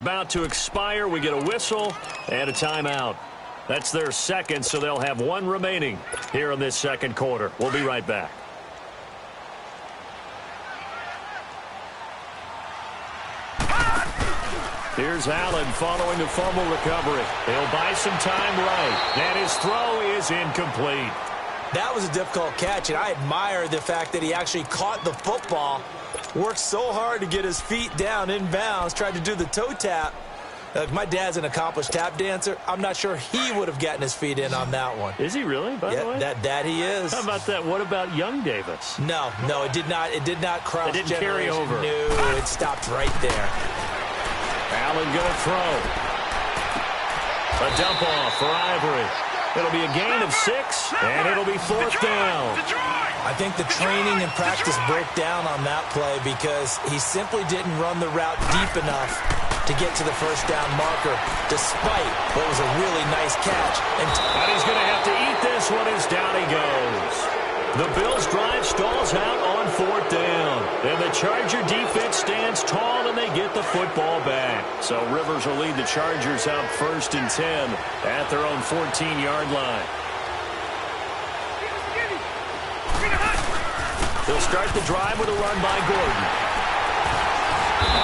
About to expire. We get a whistle and a timeout. That's their second, so they'll have one remaining here in this second quarter. We'll be right back. Here's Allen following the fumble recovery. He'll buy some time right. And his throw is incomplete. That was a difficult catch, and I admire the fact that he actually caught the football. Worked so hard to get his feet down inbounds, tried to do the toe tap. My dad's an accomplished tap dancer. I'm not sure he would have gotten his feet in on that one. Is he really, by the way? That he is. How about that? What about young Davis? No, it did not. It did not cross. It didn't carry over. No, it stopped right there. Allen going to throw. A dump off for Ivory. It'll be a gain of 6, and it'll be 4th down. I think the training and practice broke down on that play because he simply didn't run the route deep enough to get to the first down marker, despite what was a really nice catch. And he's going to have to eat this one as down he goes. The Bills' drive stalls out on 4th down. And the Charger defense stands tall, and they get the football back. So Rivers will lead the Chargers out 1st and 10 at their own 14-yard line. They'll start the drive with a run by Gordon.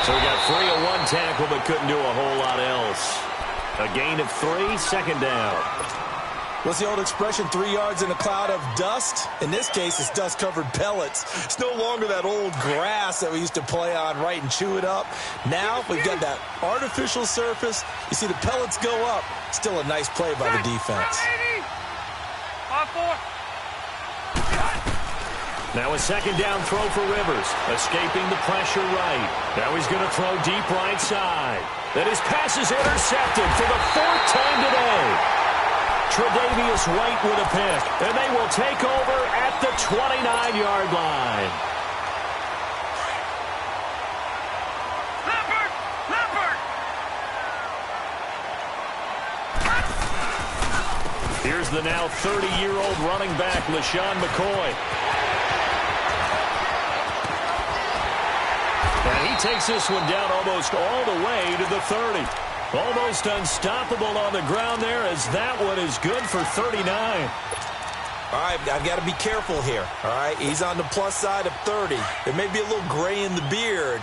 So he got free of one tackle but couldn't do a whole lot else. A gain of 3, 2nd down. What's the old expression, 3 yards in a cloud of dust? In this case, it's dust-covered pellets. It's no longer that old grass that we used to play on, right, and chew it up. Now we've got that artificial surface. You see the pellets go up. Still a nice play by the defense. Now a 2nd down throw for Rivers, escaping the pressure right. Now he's going to throw deep right side. Then his pass is intercepted for the 4th time today. Tre'Davious White with a pick, and they will take over at the 29-yard line. Here's the now 30-year-old running back, LaShawn McCoy. And he takes this one down almost all the way to the 30. Almost unstoppable on the ground there, as that one is good for 39. All right, I've got to be careful here. All right, he's on the plus side of 30. There may be a little gray in the beard,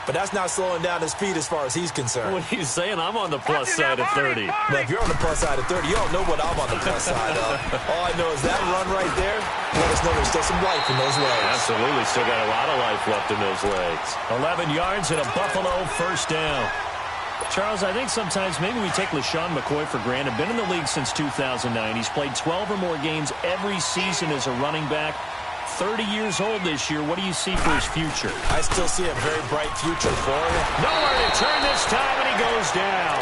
but that's not slowing down his speed as far as he's concerned. What are you saying? I'm on the plus side of 30. Well, if you're on the plus side of 30, you don't know what I'm on the plus side of. All I know is that run right there, let us know there's still some life in those legs. Absolutely, still got a lot of life left in those legs. 11 yards and a Buffalo 1st down. Charles, I think sometimes maybe we take LaShawn McCoy for granted. Been in the league since 2009. He's played 12 or more games every season as a running back. 30 years old this year. What do you see for his future? I still see a very bright future for him. Nowhere to turn this time, and he goes down.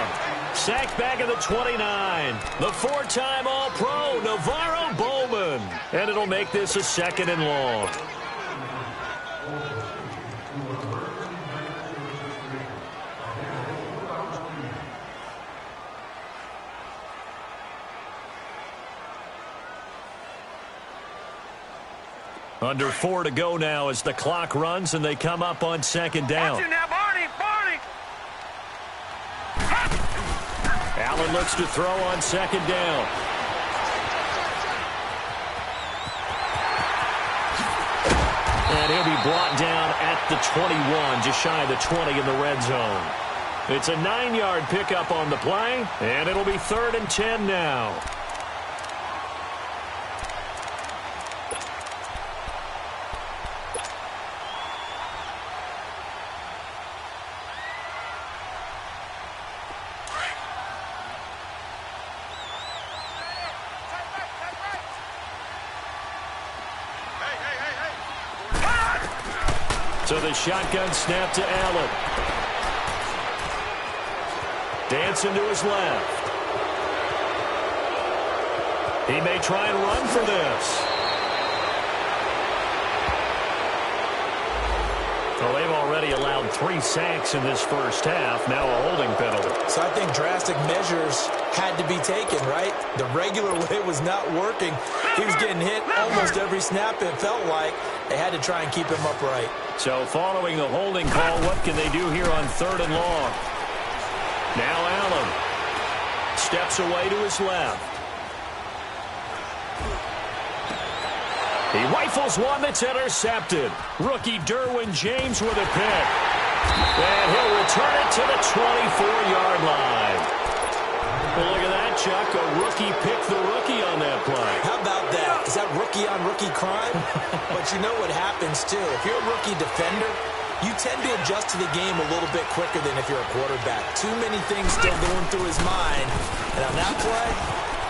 Sacked back at the 29. The 4-time All-Pro, Navarro Bowman. And it'll make this a 2nd and long. Under 4 to go now as the clock runs and they come up on 2nd down. Allen looks to throw on 2nd down. And he'll be brought down at the 21, just shy of the 20 in the red zone. It's a 9-yard pickup on the play, and it'll be 3rd and 10 now. So the shotgun snap to Allen. Dancing to his left. He may try and run for this. Well, they've already allowed 3 sacks in this first half. Now a holding penalty. So I think drastic measures had to be taken, right? The regular way was not working. He was getting hit almost every snap, it felt like. They had to try and keep him upright. So following the holding call, what can they do here on 3rd and long? steps away to his left. He rifles one that's intercepted. Rookie Derwin James with a pick. And he'll return it to the 24-yard line. Well, look at that, Chuck. A rookie picked the rookie on that play. How about that? Is that rookie-on-rookie crime? But you know what happens, too. If you're a rookie defender, you tend to adjust to the game a little bit quicker than if you're a quarterback. Too many things still going through his mind. And on that play,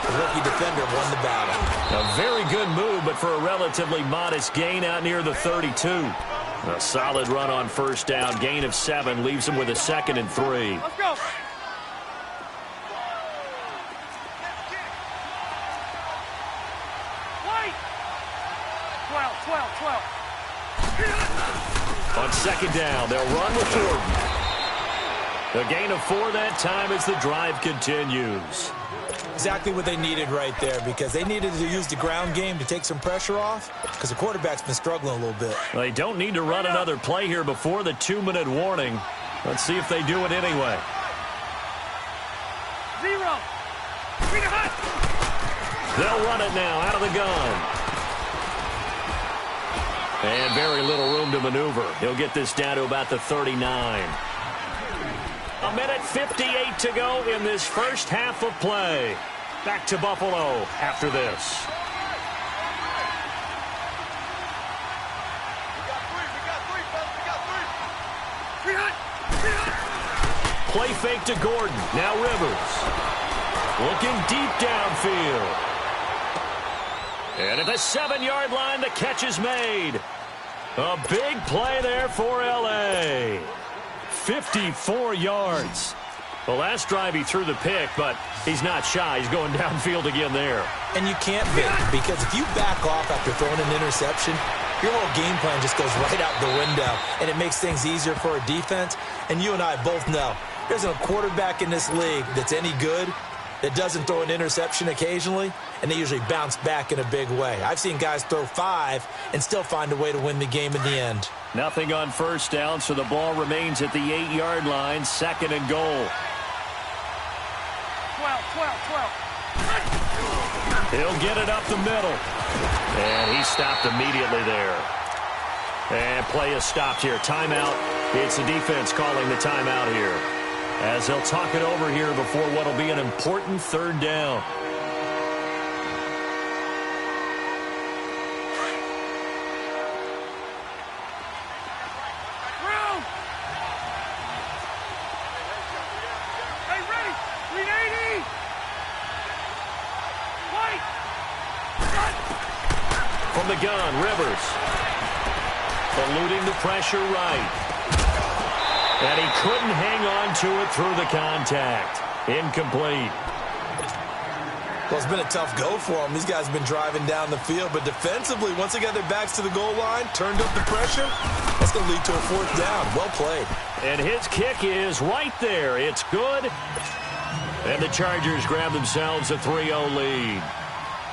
the rookie defender won the battle. A very good move, but for a relatively modest gain out near the 32. A solid run on first down. Gain of 7 leaves him with a 2nd and 3. Let's go. Wait. 12. On second down, they'll run with Jordan. A gain of 4 that time as the drive continues. Exactly what they needed right there, because they needed to use the ground game to take some pressure off, because the quarterback's been struggling a little bit. They don't need to run another play here before the 2-minute warning. Let's see if they do it anyway. 0. They'll run it now out of the gun. And very little room to maneuver. He'll get this down to about the 39. A minute 58 to go in this first half of play. Back to Buffalo after this. Play fake to Gordon. Now Rivers. Looking deep downfield. And at the 7-yard line, the catch is made. A big play there for L.A. 54 yards. The last drive he threw the pick, but he's not shy. He's going downfield again there. And you can't be, because if you back off after throwing an interception, your whole game plan just goes right out the window, and it makes things easier for a defense. And you and I both know there's a quarterback in this league that's any good that doesn't throw an interception occasionally, and they usually bounce back in a big way. I've seen guys throw 5 and still find a way to win the game in the end. Nothing on first down, so the ball remains at the 8-yard line, 2nd and goal. 12. He'll get it up the middle. And he stopped immediately there. And play is stopped here. Timeout. It's the defense calling the timeout here, as they'll talk it over here before what will be an important 3rd down. Room. Hey, ready. 380. Wait. From the gun, Rivers. Eluding the pressure right. And he couldn't hang on to it through the contact. Incomplete. Well, it's been a tough go for them. These guys have been driving down the field, but defensively, once they got their backs to the goal line, turned up the pressure, that's going to lead to a 4th down. Well played. And his kick is right there. It's good. And the Chargers grab themselves a 3-0 lead.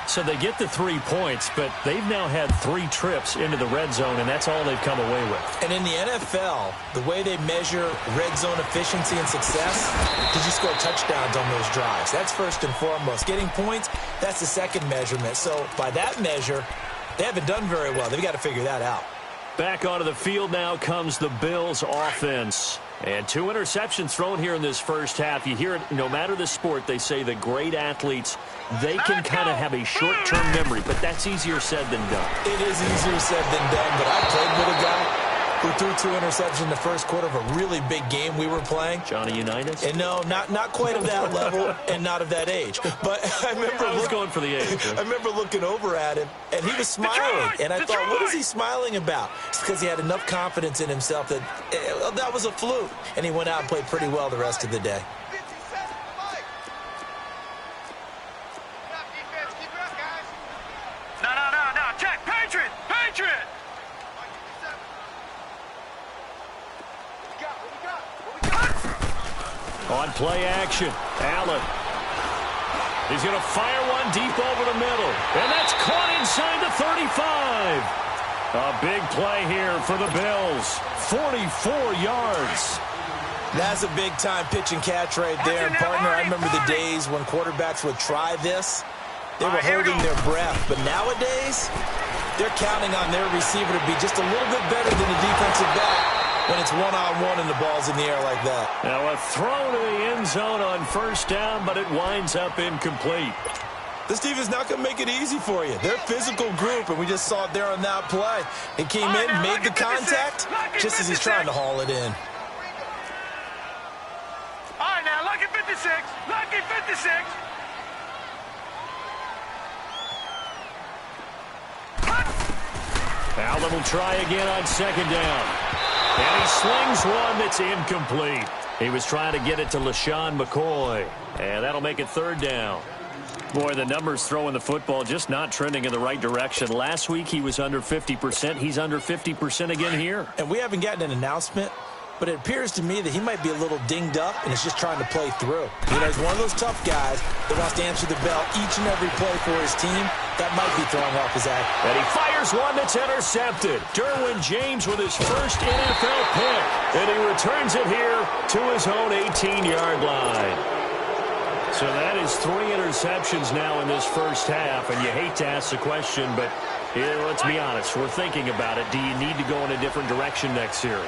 So they get the 3 points, but they've now had 3 trips into the red zone, and that's all they've come away with. And in the NFL, the way they measure red zone efficiency and success, did you score touchdowns on those drives? That's first and foremost. Getting points, that's the second measurement. So by that measure, they haven't done very well. They've got to figure that out. Back onto the field now comes the Bills offense. And 2 interceptions thrown here in this first half. You hear it, no matter the sport, they say the great athletes, they can kind of have a short-term memory, but that's easier said than done. It is easier said than done, but I played with a guy who threw 2 interceptions in the first quarter of a really big game we were playing. Johnny Unitas? And no, not quite of that level and not of that age. But I remember going for the age. I remember looking over at him, and he was smiling. And I thought, what is he smiling about? It's because he had enough confidence in himself that that was a fluke. And he went out and played pretty well the rest of the day. No. Check. Patriot. On play action, Allen. He's going to fire one deep over the middle. And that's caught inside the 35. A big play here for the Bills. 44 yards. That's a big-time pitch and catch right there. And, partner, I remember the days when quarterbacks would try this. They were holding their breath. But nowadays, they're counting on their receiver to be just a little bit better than the defensive back when it's one-on-one and the ball's in the air like that. Now a throw to the end zone on first down, but it winds up incomplete. This defense not going to make it easy for you. They're a physical group, and we just saw it there on that play. He came in, made the contact, just as he's trying to haul it in. All right, now, lucky 56. Lucky 56. Allen will try again on second down. And he slings one that's incomplete. He was trying to get it to LaShawn McCoy. And that'll make it third down. Boy, the numbers throwing the football just not trending in the right direction. Last week he was under 50%. He's under 50% again here. And we haven't gotten an announcement, but it appears to me that he might be a little dinged up and is just trying to play through. You know, he's one of those tough guys that wants to answer the bell each and every play for his team. That might be throwing off his act. And he fires one that's intercepted. Derwin James with his first NFL pick. And he returns it here to his own 18-yard line. So that is 3 interceptions now in this first half. And you hate to ask the question, but let's be honest. We're thinking about it. Do you need to go in a different direction next series?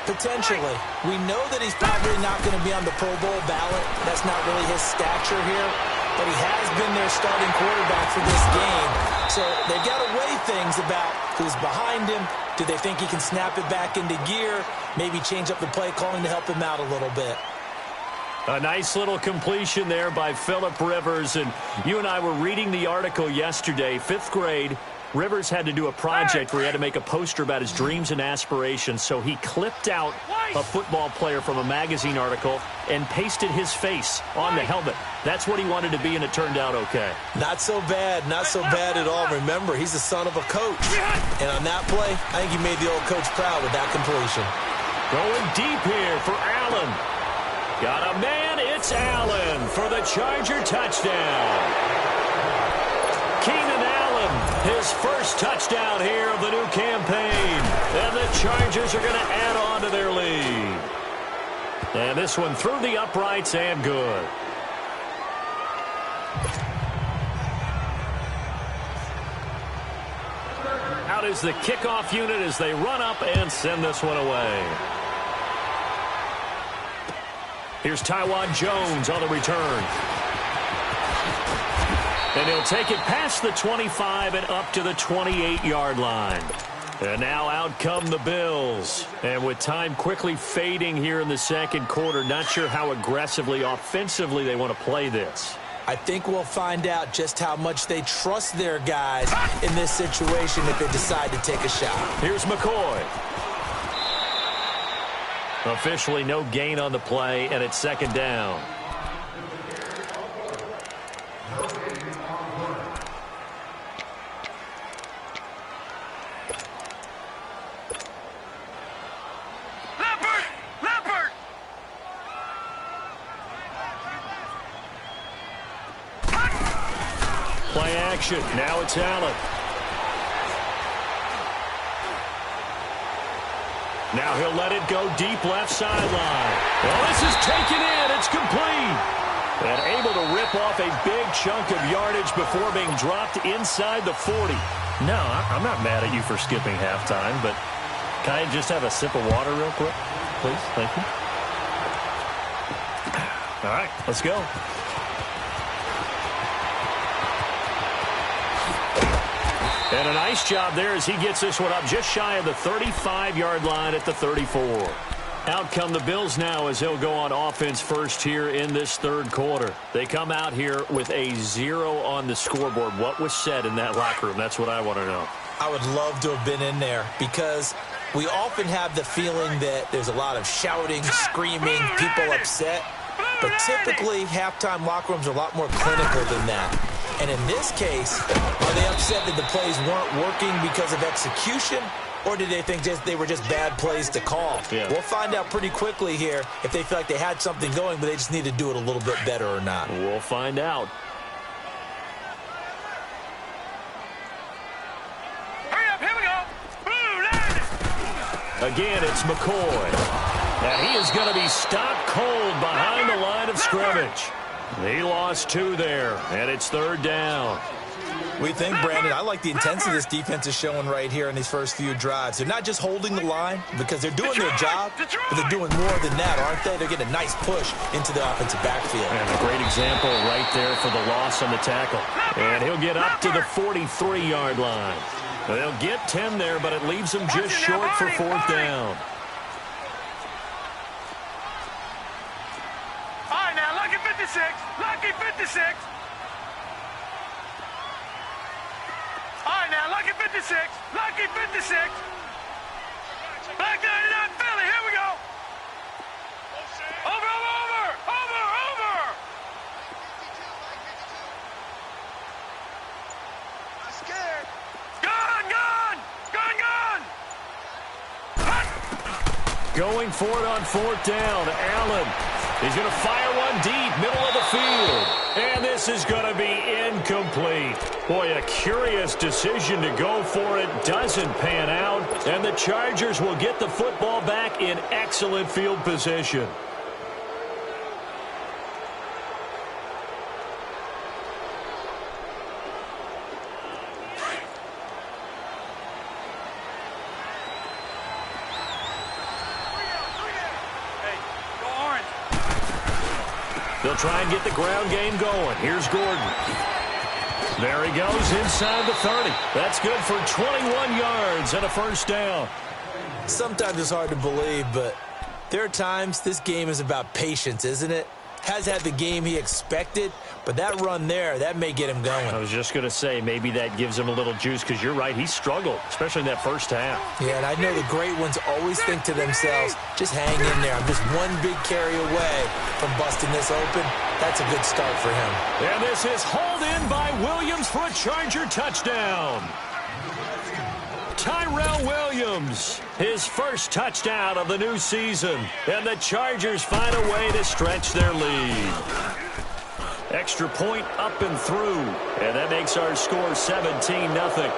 Potentially. We know that he's probably not going to be on the Pro Bowl ballot. That's not really his stature here. But he has been their starting quarterback for this game. So they've got to weigh things about who's behind him. Do they think he can snap it back into gear? Maybe change up the play calling to help him out a little bit. A nice little completion there by Phillip Rivers. And you and I were reading the article yesterday, 5th grade. Rivers had to do a project where he had to make a poster about his dreams and aspirations. So he clipped out a football player from a magazine article and pasted his face on the helmet. That's what he wanted to be, and it turned out okay. Not so bad. Not so bad at all. Remember, he's the son of a coach. And on that play, I think he made the old coach proud with that completion. Going deep here for Allen. Got a man. It's Allen for the Charger touchdown. Keenan Allen, his first touchdown here of the new campaign. And the Chargers are going to add on to their lead. And this one through the uprights and good. Out is the kickoff unit as they run up and send this one away. Here's Tywan Jones on the return. And he'll take it past the 25 and up to the 28-yard line. And now out come the Bills. And with time quickly fading here in the second quarter, not sure how aggressively, offensively they want to play this. I think we'll find out just how much they trust their guys in this situation if they decide to take a shot. Here's McCoy. Officially no gain on the play, and it's second down. Play action. Now it's Allen. Now he'll let it go deep left sideline. Well, this is taken in. It's complete. And able to rip off a big chunk of yardage before being dropped inside the 40. No, I'm not mad at you for skipping halftime, but can I just have a sip of water real quick? Please? Thank you. All right, let's go. And a nice job there as he gets this one up just shy of the 35-yard line at the 34. Out come the Bills now as they'll go on offense first here in this third quarter. They come out here with a 0 on the scoreboard. What was said in that locker room? That's what I want to know. I would love to have been in there because we often have the feeling that there's a lot of shouting, screaming, people upset. But typically, halftime locker rooms are a lot more clinical than that. And in this case, are they upset that the plays weren't working because of execution? Or did they think they were just bad plays to call? Yeah. We'll find out pretty quickly here if they feel like they had something going, but they just need to do it a little bit better or not. We'll find out. Hurry up, here we go. Boom, Again, it's McCoy. And he is going to be stopped cold behind the line of scrimmage. He lost 2 there, and it's 3rd down. We think, Brandon, I like the intensity this defense is showing right here in these first few drives. They're not just holding the line because they're doing their job, but they're doing more than that, aren't they? They're getting a nice push into the offensive backfield. And a great example right there for the loss on the tackle. And he'll get up to the 43-yard line. They'll get 10 there, but it leaves them just short for 4th down. All right, now, lucky 56. Lucky 56. All right, now, lucky 56. Lucky 56. Back 99, Philly. Here we go. Over, over, over. Over, over. I'm scared. Gun, gun. Gun, gun. Going for it on 4th down. Allen. He's going to fire one deep, middle of the field. And this is going to be incomplete. Boy, a curious decision to go for it. Doesn't pan out. And the Chargers will get the football back in excellent field position. They'll try and get the ground game going. Here's Gordon. There he goes inside the 30. That's good for 21 yards and a 1st down. Sometimes it's hard to believe, but there are times this game is about patience, isn't it? Has had the game he expected, but that run there, that may get him going. I was just going to say, maybe that gives him a little juice, because you're right, he struggled, especially in that first half. Yeah, and I know the great ones always think to themselves, just hang in there. I'm just one big carry away from busting this open. That's a good start for him. And this is hauled in by Williams for a Charger touchdown. Tyrell Williams, his first touchdown of the new season. And the Chargers find a way to stretch their lead. Extra point up and through. And that makes our score 17-0.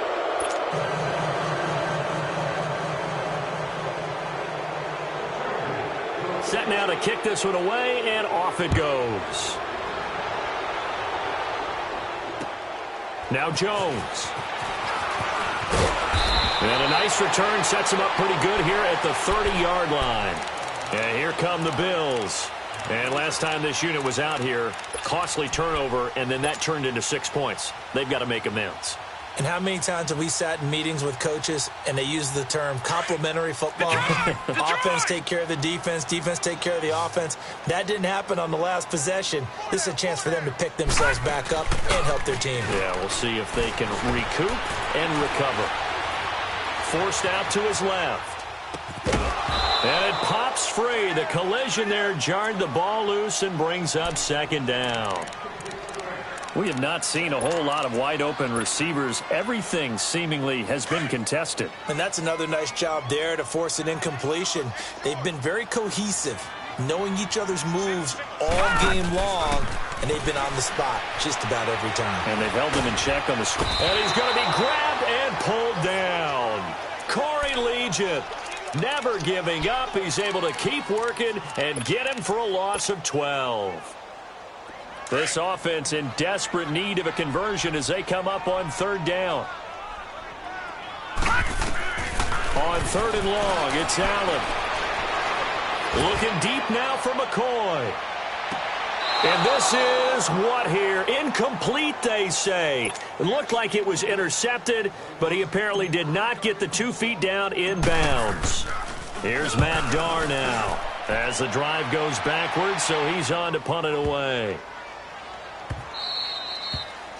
Set now to kick this one away, and off it goes. Now Jones. And a nice return sets him up pretty good here at the 30-yard line. And here come the Bills. And last time this unit was out here, costly turnover, and then that turned into 6 points. They've got to make amends. And how many times have we sat in meetings with coaches and they use the term complementary football? Offense take care of the defense, defense take care of the offense. That didn't happen on the last possession. This is a chance for them to pick themselves back up and help their team. Yeah, we'll see if they can recoup and recover. Forced out to his left. And it pops free. The collision there jarred the ball loose and brings up 2nd down. We have not seen a whole lot of wide-open receivers. Everything seemingly has been contested. And that's another nice job there to force an incompletion. They've been very cohesive, knowing each other's moves all game long, and they've been on the spot just about every time. And they've held him in check on the screen. And he's going to be grabbed and pulled down. Corey Legent, never giving up. He's able to keep working and get him for a loss of 12. This offense in desperate need of a conversion as they come up on 3rd down. On 3rd and long, it's Allen. Looking deep now for McCoy. And this is what here? Incomplete, they say. It looked like it was intercepted, but he apparently did not get the 2 feet down inbounds. Here's Matt Darr now as the drive goes backwards, so he's on to punt it away.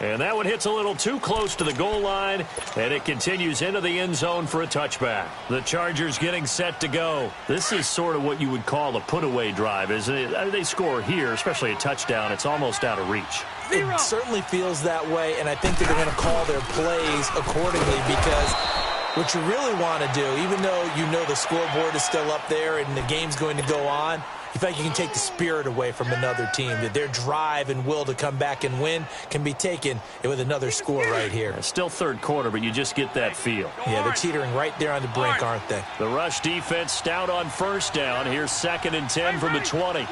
And that one hits a little too close to the goal line, and it continues into the end zone for a touchback. The Chargers getting set to go. This is sort of what you would call a put-away drive, isn't it? They score here, especially a touchdown. It's almost out of reach. It certainly feels that way, and I think they're going to call their plays accordingly because What you really want to do, even though you know the scoreboard is still up there and the game's going to go on, you feel like you can take the spirit away from another team, that their drive and will to come back and win can be taken with another score right here. Still third quarter, but you just get that feel. Yeah, they're teetering right there on the brink, aren't they? The rush defense stout on first down. Here's 2nd and 10 from the 20.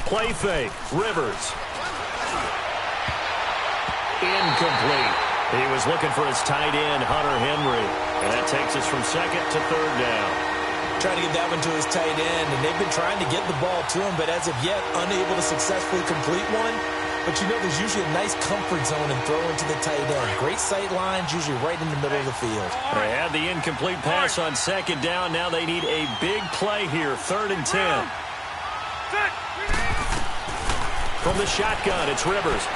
Play fake. Rivers. Incomplete. He was looking for his tight end, Hunter Henry. And that takes us from 2nd to 3rd down. Trying to get that one to his tight end, and they've been trying to get the ball to him, but as of yet, unable to successfully complete one. But you know there's usually a nice comfort zone in throwing to the tight end. Great sight lines, usually right in the middle of the field. They had the incomplete pass on 2nd down. Now they need a big play here, 3rd and 10. From the shotgun, it's Rivers.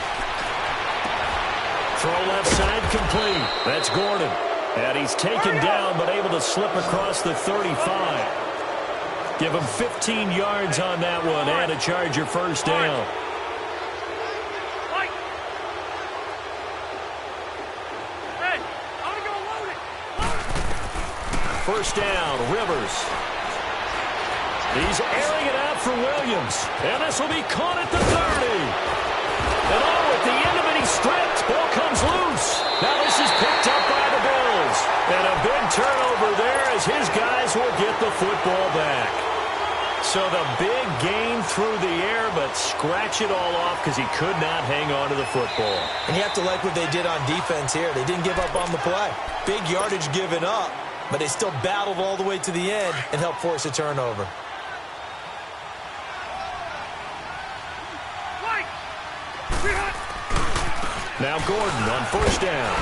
Throw left side, complete. That's Gordon. And he's taken down, but able to slip across the 35. Give him 15 yards on that one, and a Charger first down. First down, Rivers. He's airing it out for Williams. And this will be caught at the 30. And at the end of it, he's stripped. Ball comes loose. Now this is picked up by the Bills. And a big turnover there as his guys will get the football back. So the big gain through the air, but scratch it all off because he could not hang on to the football. And you have to like what they did on defense here. They didn't give up on the play. Big yardage given up, but they still battled all the way to the end and helped force a turnover. Now Gordon on first down.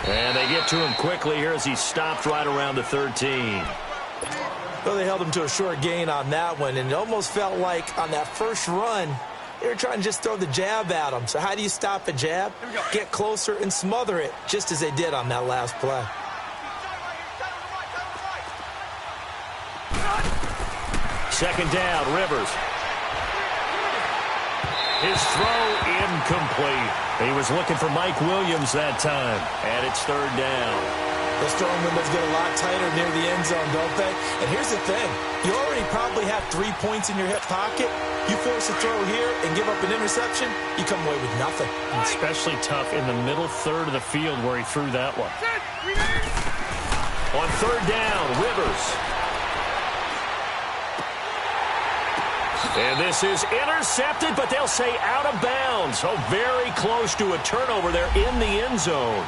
And they get to him quickly here as he stopped right around the 13. Well, they held him to a short gain on that one, and it almost felt like on that first run, they were trying to just throw the jab at him. So how do you stop a jab? Get closer and smother it, just as they did on that last play. Second down, Rivers. His throw incomplete. He was looking for Mike Williams that time. And it's 3rd down. Those throwing windows get a lot tighter near the end zone, don't they? And here's the thing. You already probably have 3 points in your hip pocket. You force a throw here and give up an interception, you come away with nothing. Especially tough in the middle third of the field where he threw that one. On 3rd down, Rivers. And this is intercepted, but they'll say out of bounds. So very close to a turnover there in the end zone.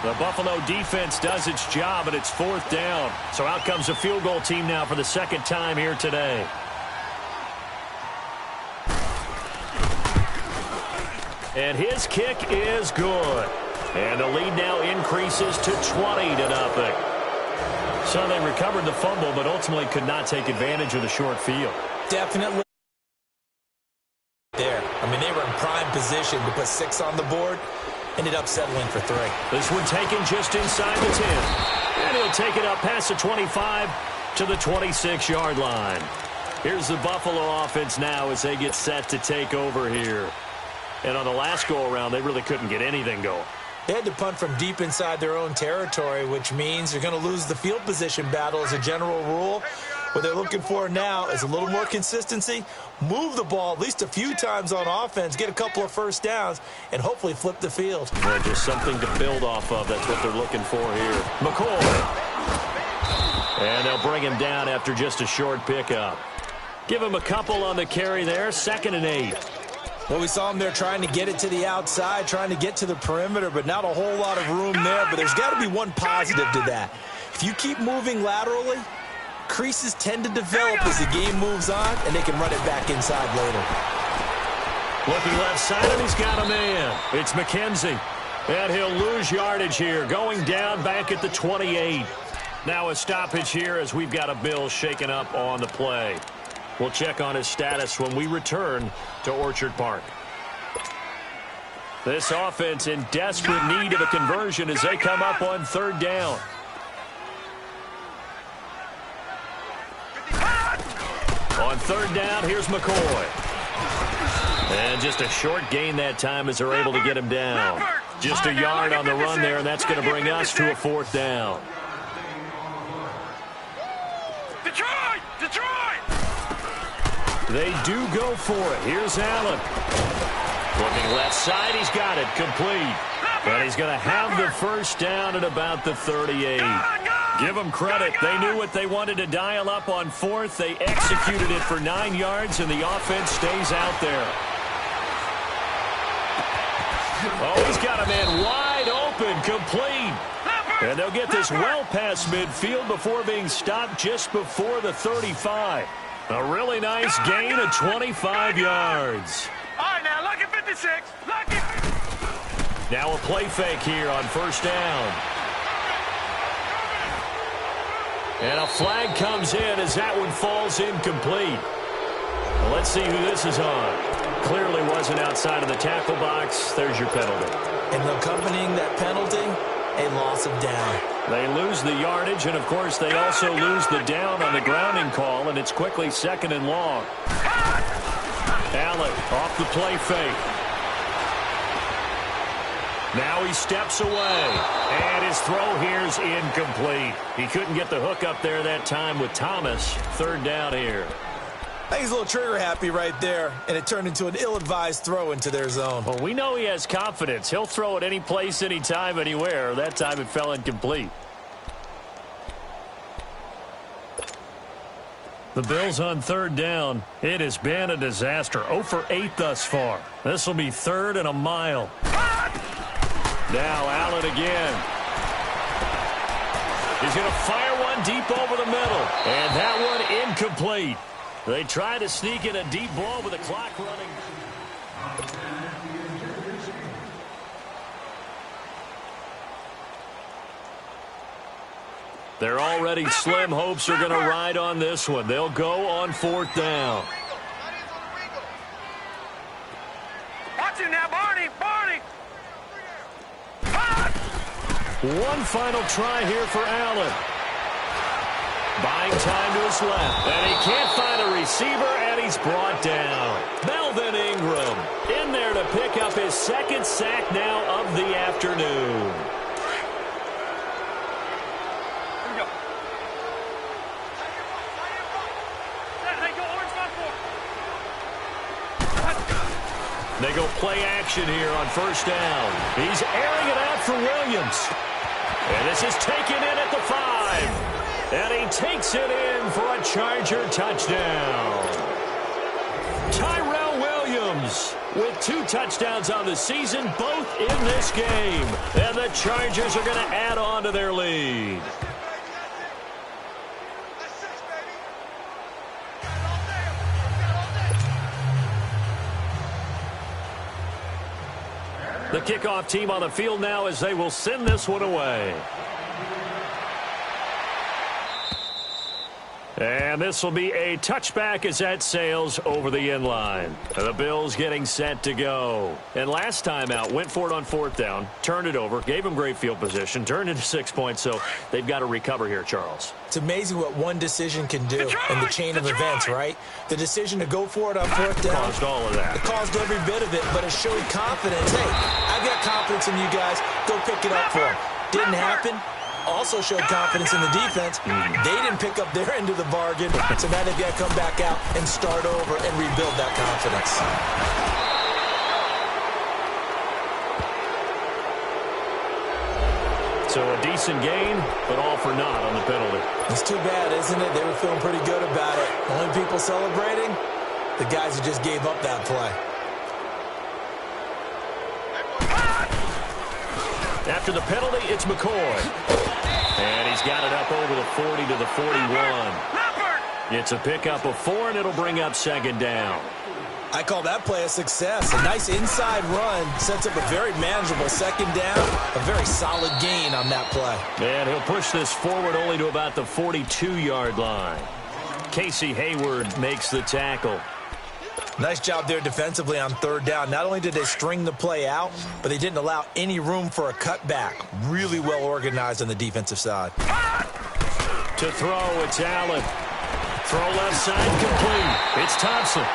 The Buffalo defense does its job, and it's 4th down. So out comes a field goal team now for the 2nd time here today. And his kick is good. And the lead now increases to 20-0. So they recovered the fumble, but ultimately could not take advantage of the short field. Definitely. There. I mean, they were in prime position to put 6 on the board. Ended up settling for 3. This one taken just inside the 10. And he'll take it up past the 25 to the 26-yard line. Here's the Buffalo offense now as they get set to take over here. And on the last go-around, they really couldn't get anything going. They had to punt from deep inside their own territory, which means they're going to lose the field position battle as a general rule. What they're looking for now is a little more consistency, move the ball at least a few times on offense, get a couple of first downs, and hopefully flip the field. Yeah, just something to build off of. That's what they're looking for here. McCoy. And they'll bring him down after just a short pickup. Give him a couple on the carry there, 2nd and 8. Well, we saw him there trying to get it to the outside, trying to get to the perimeter, but not a whole lot of room there. But there's got to be one positive to that. If you keep moving laterally, creases tend to develop as the game moves on, and they can run it back inside later. Looking left side, and he's got a man. It's McKenzie. And he'll lose yardage here, going down back at the 28. Now a stoppage here as we've got a Bill shaken up on the play. We'll check on his status when we return to Orchard Park. This offense in desperate need of a conversion as they come up on 3rd down. On third down, here's McCoy. And just a short gain that time as they're able to get him down. Just a yard on the run there, and that's going to bring us to a fourth down. Detroit! Detroit! They do go for it. Here's Allen. Looking left side, he's got it. Complete. But he's going to have the first down at about the 38. Give them credit. They knew what they wanted to dial up on fourth. They executed it for 9 yards, and the offense stays out there. Oh, he's got a man wide open, complete. And they'll get this well past midfield before being stopped just before the 35. A really nice gain of 25 yards. All right, now, lucky 56. Lucky. Now a play fake here on first down. And a flag comes in as that one falls incomplete. Well, let's see who this is on. Clearly wasn't outside of the tackle box. There's your penalty. And accompanying that penalty, a loss of down. They lose the yardage, and, of course, they also lose the down on the grounding call, and it's quickly second and long. Allen off the play fake. Now he steps away, and his throw here's incomplete. He couldn't get the hook up there that time with Thomas. Third down here. I think he's a little trigger happy right there, and it turned into an ill-advised throw into their zone. Well, we know he has confidence. He'll throw it any place, anytime, anywhere. That time it fell incomplete. The Bills on third down. It has been a disaster. 0 for 8 thus far. This will be third and a mile. Now Allen again. He's going to fire one deep over the middle. And that one incomplete. They try to sneak in a deep ball with the clock running. They're already slim. Hopes are going to ride on this one. They'll go on fourth down. Watch him now, Barney. Barney. One final try here for Allen. Buying time to his left. And he can't find a receiver, and he's brought down. Melvin Ingram in there to pick up his second sack now of the afternoon. They go play action here on first down. He's airing it out for Williams. And this is taken in at the 5. And he takes it in for a Charger touchdown. Tyrell Williams with 2 touchdowns on the season, both in this game. And the Chargers are going to add on to their lead. The kickoff team on the field now as they will send this one away. And this will be a touchback as that sails over the end line. The Bills getting set to go. And last time out, went for it on fourth down, turned it over, gave them great field position, turned into 6 points, so they've got to recover here, Charles. It's amazing what one decision can do in the chain of events, right? The decision to go for it on fourth down. Caused all of that. It caused every bit of it, but it showed confidence. Hey, I've got confidence in you guys. Go pick it up for them. Didn't happen. Also showed confidence in the defense. They didn't pick up their end of the bargain, so now they've got to come back out and start over and rebuild that confidence. So a decent gain, but all for naught on the penalty. It's too bad, isn't it? They were feeling pretty good about it. Only people celebrating, the guys who just gave up that play. After the penalty, it's McCoy. And he's got it up over the 40 to the 41. It's a pickup of 4, and it'll bring up second down. I call that play a success. A nice inside run sets up a very manageable second down. A very solid gain on that play. And he'll push this forward only to about the 42-yard line. Casey Hayward makes the tackle. Nice job there defensively on third down. Not only did they string the play out, but they didn't allow any room for a cutback. Really well organized on the defensive side. To throw, it's Allen. Throw left side complete. It's Thompson.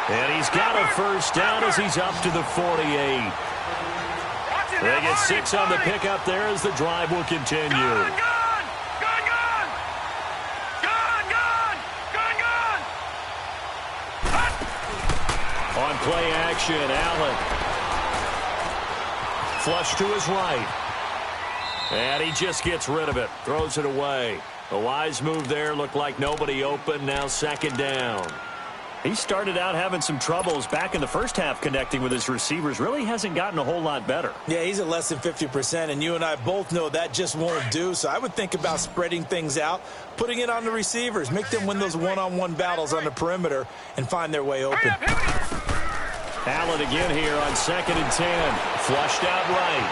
And he's got a first down as he's up to the 48. They get 6 on the pickup there as the drive will continue. Gone! On play action, Allen. Flush to his right. And he just gets rid of it. Throws it away. A wise move there. Looked like nobody open. Now second down. He started out having some troubles back in the first half connecting with his receivers. Really hasn't gotten a whole lot better. Yeah, he's at less than 50%, and you and I both know that just won't do. So I would think about spreading things out, putting it on the receivers, make them win those one-on-one battles on the perimeter, and find their way open. Allen again here on 2nd and 10. Flushed out right.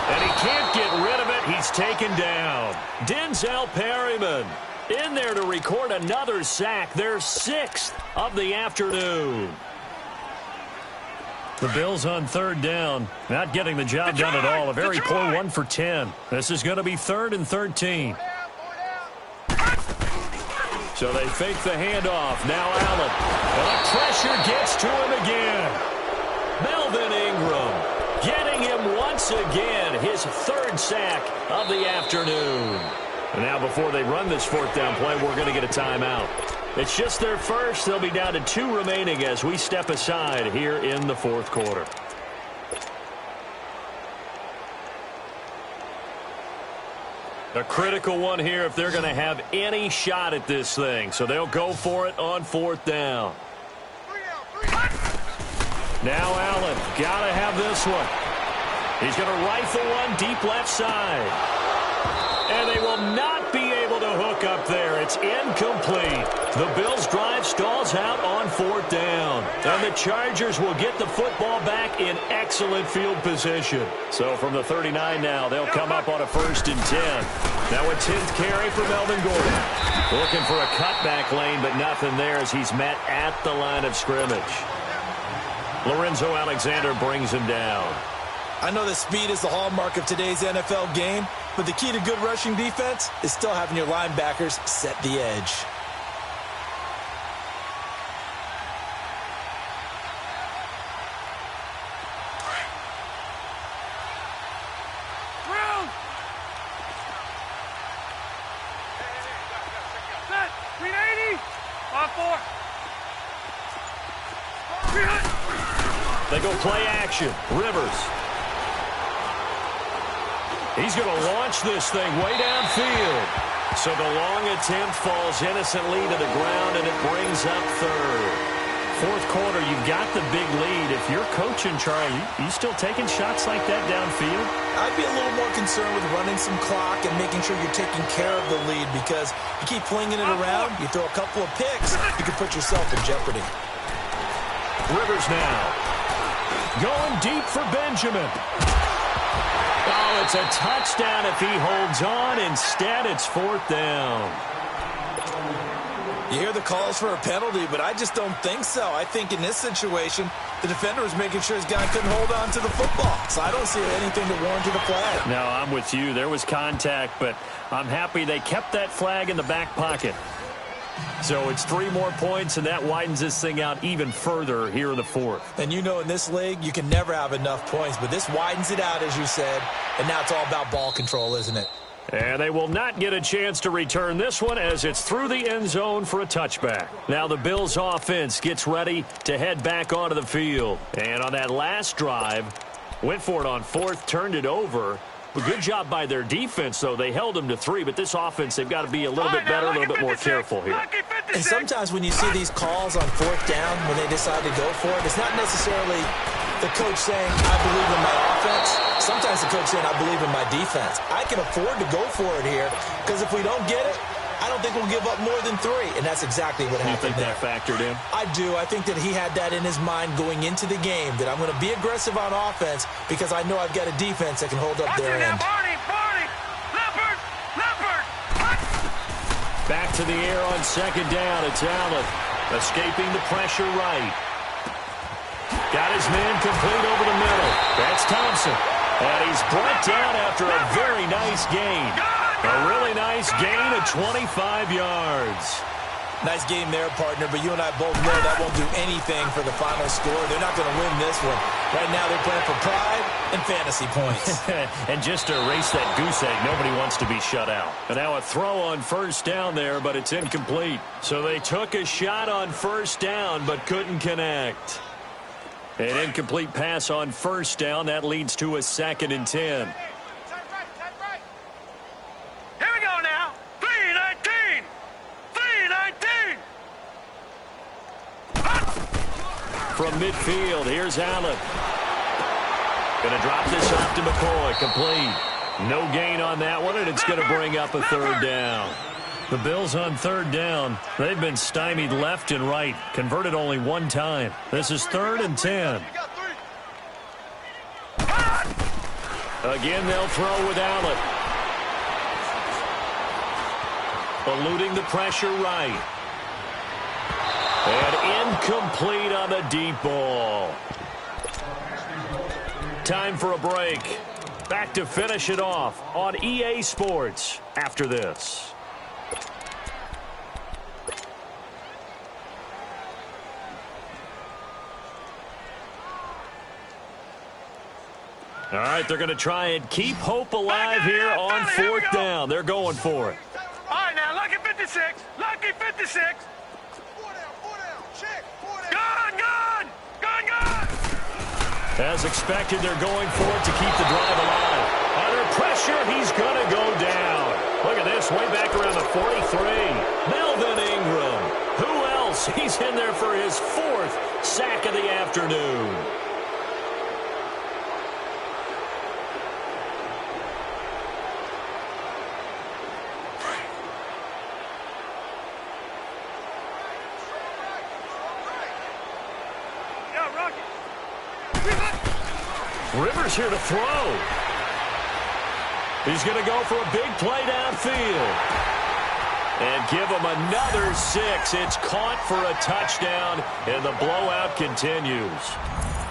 And he can't get rid of it. He's taken down. Denzel Perryman in there to record another sack. Their 6th of the afternoon. The Bills on 3rd down. Not getting the job done at all. A very poor 1 for 10. This is going to be 3rd and 13. So they fake the handoff. Now Allen. And the pressure gets to him again. Melvin Ingram getting him once again. His 3rd sack of the afternoon. And now before they run this 4th down play, we're going to get a timeout. It's just their first. They'll be down to 2 remaining as we step aside here in the 4th quarter. A critical one here if they're going to have any shot at this thing. So they'll go for it on 4th down. Now Allen, got to have this one. He's going to rifle one deep left side. And they will not be able to hook up there. It's incomplete. The Bills' drive stalls out on 4th down. And the Chargers will get the football back in excellent field position. So from the 39 now, they'll come up on a 1st and 10. Now a 10th carry for Melvin Gordon. Looking for a cutback lane, but nothing there as he's met at the line of scrimmage. Lorenzo Alexander brings him down. I know that speed is the hallmark of today's NFL game, but the key to good rushing defense is still having your linebackers set the edge. Through! Set! 380! On 4! They go play action. Rivers. He's going to launch this thing way downfield. So the long attempt falls innocently to the ground, and it brings up 3rd. 4th quarter, you've got the big lead. If you're coaching, Charlie, you still taking shots like that downfield? I'd be a little more concerned with running some clock and making sure you're taking care of the lead, because you keep flinging it around, you throw a couple of picks, you can put yourself in jeopardy. Rivers now. Going deep for Benjamin. Oh, it's a touchdown if he holds on. Instead, it's 4th down. You hear the calls for a penalty, but I just don't think so. I think in this situation, the defender was making sure his guy couldn't hold on to the football. So I don't see anything to warrant a flag. No, I'm with you. There was contact, but I'm happy they kept that flag in the back pocket. So it's 3 more points, and that widens this thing out even further here in the 4th. And you know in this league, you can never have enough points, but this widens it out, as you said, and now it's all about ball control, isn't it? And they will not get a chance to return this one as it's through the end zone for a touchback. Now the Bills offense gets ready to head back onto the field. And on that last drive, went for it on 4th, turned it over. A good job by their defense, though. They held them to 3, but this offense, they've got to be a little bit better, a little bit more careful here. And sometimes when you see these calls on 4th down, when they decide to go for it, it's not necessarily the coach saying, I believe in my offense. Sometimes the coach saying, I believe in my defense. I can afford to go for it here, because if we don't get it, I don't think we'll give up more than 3, and that's exactly what happened there. You think that factored in? I do. I think that he had that in his mind going into the game, that I'm going to be aggressive on offense because I know I've got a defense that can hold up their end. Barney! Leopard! Back to the air on 2nd down. It's Allen escaping the pressure right. Got his man complete over the middle. That's Thompson. And he's brought down after a very nice gain. A really nice gain of 25 yards. Nice game there, partner, but you and I both know that won't do anything for the final score. They're not going to win this one. Right now they're playing for pride and fantasy points. And just to erase that goose egg, nobody wants to be shut out. And now a throw on first down there, but it's incomplete. So they took a shot on first down, but couldn't connect. An incomplete pass on first down. That leads to a 2nd and 10. Here we go now. 3-19. 3-19. From midfield, here's Allen. Going to drop this off to McCoy. Complete. No gain on that one, and it's going to bring up a 3rd down. The Bills on 3rd down. They've been stymied left and right. Converted only one time. This is 3rd and 10. Again, they'll throw with Allen. Eluding the pressure right. And incomplete on the deep ball. Time for a break. Back to finish it off on EA Sports after this. All right, they're going to try and keep hope alive here on 4th down. They're going for it. All right, now, lucky 56. Lucky 56. Gun. As expected, they're going for it to keep the drive alive. Under pressure, he's going to go down. Look at this, way back around the 43. Melvin Ingram. Who else? He's in there for his 4th sack of the afternoon. Rivers here to throw. He's going to go for a big play downfield. And give him another 6. It's caught for a touchdown, and the blowout continues.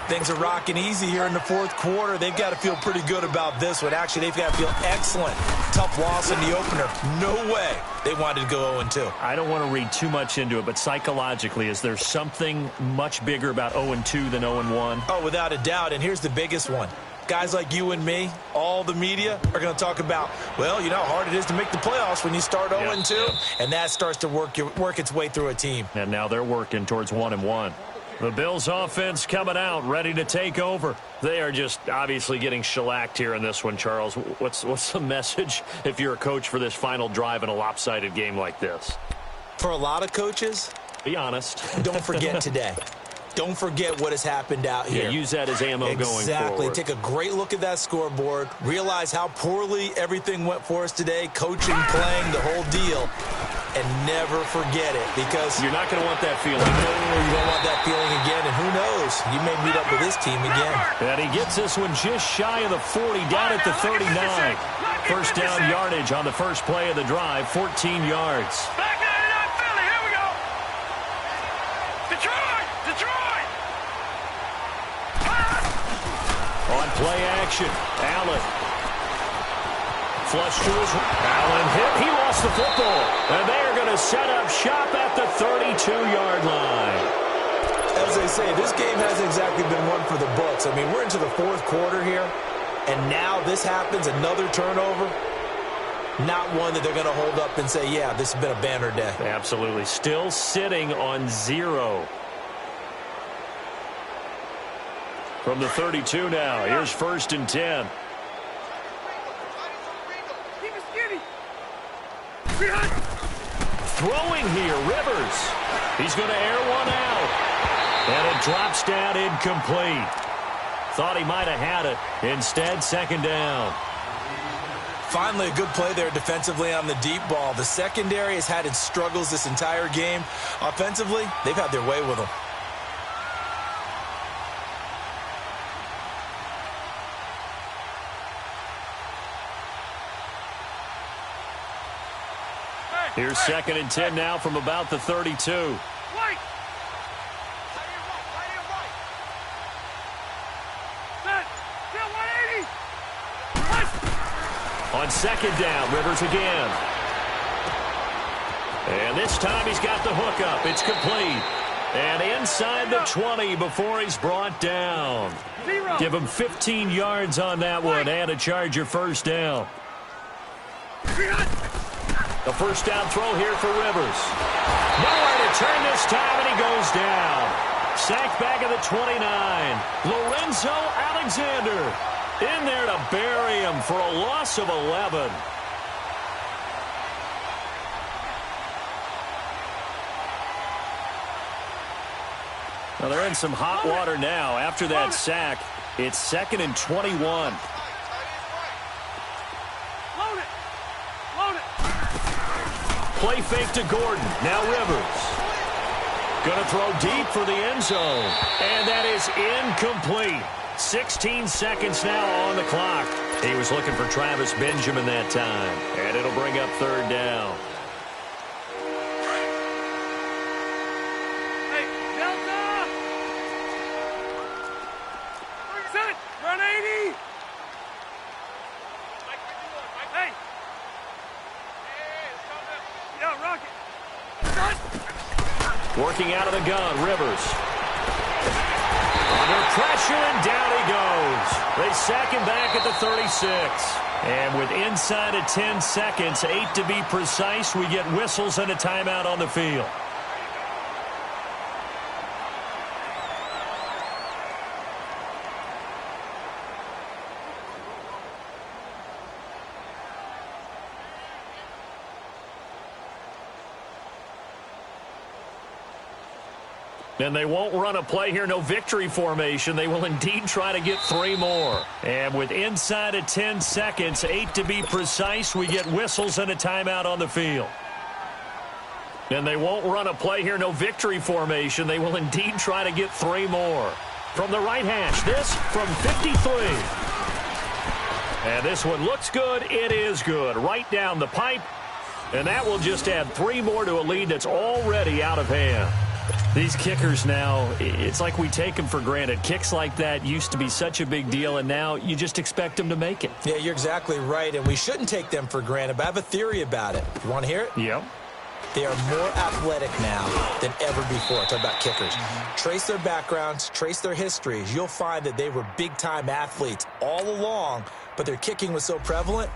Things are rocking easy here in the 4th quarter. They've got to feel pretty good about this one. Actually, they've got to feel excellent. Tough loss in the opener. No way they wanted to go 0-2. I don't want to read too much into it, but psychologically, is there something much bigger about 0-2 than 0-1? Oh, without a doubt, and here's the biggest one. Guys like you and me, all the media, are going to talk about, well, you know how hard it is to make the playoffs when you start 0-2, and that starts to work its way through a team. And now they're working towards 1-1. The Bills offense coming out, ready to take over. They are just obviously getting shellacked here in this one, Charles. What's the message if you're a coach for this final drive in a lopsided game like this? For a lot of coaches, be honest. Don't forget today. Don't forget what has happened out here. Yeah, use that as ammo going forward. Exactly. Take a great look at that scoreboard. Realize how poorly everything went for us today. Coaching, playing, the whole deal. And never forget it, because you're not going to want that feeling. No, you don't want that feeling again, and who knows? You may meet up with this team again. And he gets this one just shy of the 40, down at the 39. First down yardage on the first play of the drive, 14 yards. Back 99 Philly, here we go. Detroit. On play action, Allen. Flush to his... Allen hit. He lost the football. And they are going to set up shop at the 32-yard line. As they say, this game hasn't exactly been one for the books. I mean, we're into the 4th quarter here, and now this happens, another turnover. Not one that they're going to hold up and say, yeah, this has been a banner day. Absolutely. Still sitting on 0. From the 32 now. Here's 1st and 10. Throwing here, Rivers. He's going to air one out. And it drops down incomplete. Thought he might have had it. Instead, 2nd down. Finally, a good play there defensively on the deep ball. The secondary has had its struggles this entire game. Offensively, they've had their way with them. Here's 2nd and 10 now from about the 32. White. On 2nd down, Rivers again. And this time he's got the hook up. It's complete. And inside the 20 before he's brought down. Give him 15 yards on that one and a Charger first down. The first down throw here for Rivers. Nowhere to turn this time, and he goes down. Sacked back at the 29. Lorenzo Alexander in there to bury him for a loss of 11. Well, they're in some hot water now. After that sack, it's 2nd and 21. Load it. Load it. Play fake to Gordon. Now Rivers. Going to throw deep for the end zone. And that is incomplete. 16 seconds now on the clock. He was looking for Travis Benjamin that time. And it'll bring up 3rd down. Hey, Delta! Set! Run 80! Hey! Yo, Rocket! Set! Working out of the gun, Rivers. Under pressure, and down he goes. They sack him back at the 36. And with inside of 10 seconds, 8 to be precise, we get whistles and a timeout on the field. And they won't run a play here, no victory formation. They will indeed try to get 3 more. And with inside of 10 seconds, 8 to be precise, we get whistles and a timeout on the field. And they won't run a play here, no victory formation. They will indeed try to get 3 more. From the right hash, this from 53. And this one looks good. It is good. Right down the pipe. And that will just add 3 more to a lead that's already out of hand. These kickers now, it's like we take them for granted. Kicks like that used to be such a big deal, and now you just expect them to make it. Yeah, you're exactly right, and we shouldn't take them for granted, but I have a theory about it. You want to hear it? Yep. They are more athletic now than ever before. Talk about kickers. Trace their backgrounds, trace their histories. You'll find that they were big-time athletes all along, but their kicking was so prevalent,